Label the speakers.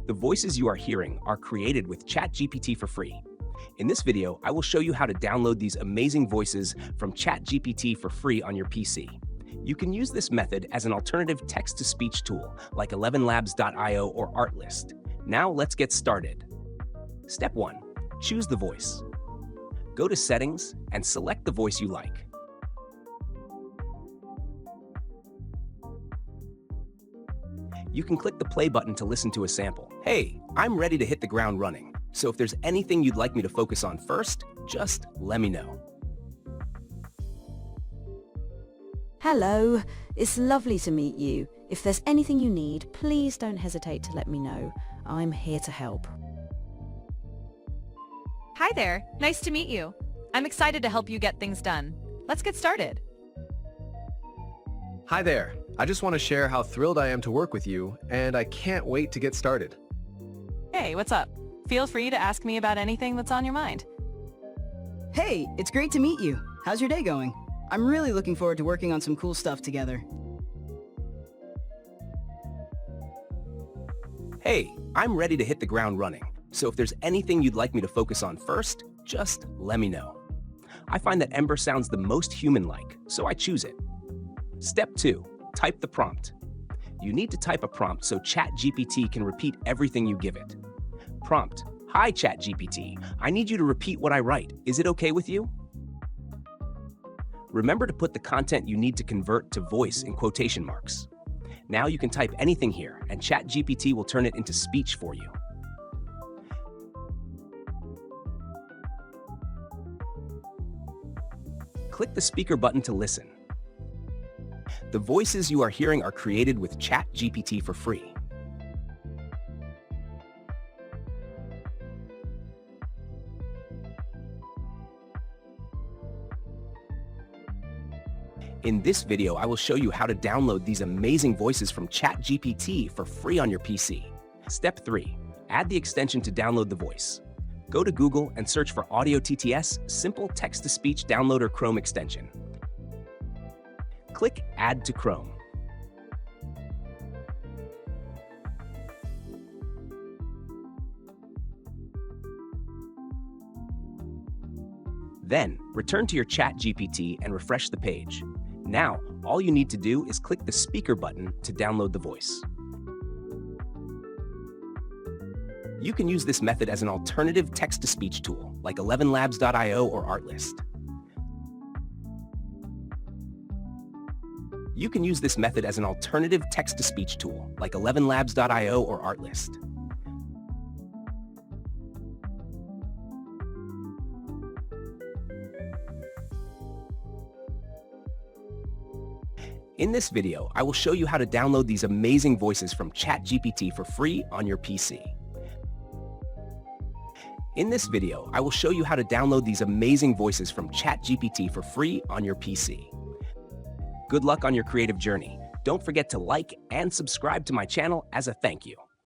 Speaker 1: The voices you are hearing are created with Chat GPT for free. In this video, I will show you how to download these amazing voices from Chat GPT for free on your PC. You can use this method as an alternative text-to-speech tool like Elevenlabs.io or Artlist. Now let's get started. Step 1. Choose the voice. Go to Settings and select the voice you like. You can click the play button to listen to a sample. Hey, I'm ready to hit the ground running. So if there's anything you'd like me to focus on first, just let me know.
Speaker 2: Hello, it's lovely to meet you. If there's anything you need, please don't hesitate to let me know. I'm here to help.
Speaker 3: Hi there, nice to meet you. I'm excited to help you get things done. Let's get started.
Speaker 4: Hi there, I just want to share how thrilled I am to work with you, and I can't wait to get started.
Speaker 3: Hey, what's up? Feel free to ask me about anything that's on your mind.
Speaker 5: Hey, it's great to meet you. How's your day going? I'm really looking forward to working on some cool stuff together.
Speaker 1: Hey, I'm ready to hit the ground running. So if there's anything you'd like me to focus on first, just let me know. I find that Ember sounds the most human-like, so I choose it. Step 2. Type the prompt. You need to type a prompt so Chat GPT can repeat everything you give it. Prompt: Hi Chat GPT, I need you to repeat what I write. Is it okay with you? Remember to put the content you need to convert to voice in quotation marks. Now you can type anything here, and Chat GPT will turn it into speech for you. Click the speaker button to listen. The voices you are hearing are created with Chat GPT for free. In this video, I will show you how to download these amazing voices from Chat GPT for free on your PC. Step 3. Add the extension to download the voice. Go to Google and search for Audio TTS Simple Text-to-Speech Downloader Chrome extension. Click Add to Chrome. Then, return to your Chat GPT and refresh the page. Now, all you need to do is click the speaker button to download the voice. You can use this method as an alternative text-to-speech tool like Elevenlabs.io or Artlist. You can use this method as an alternative text-to-speech tool like Elevenlabs.io or Artlist. In this video, I will show you how to download these amazing voices from Chat GPT for free on your PC. In this video, I will show you how to download these amazing voices from Chat GPT for free on your PC. Good luck on your creative journey. Don't forget to like and subscribe to my channel as a thank you.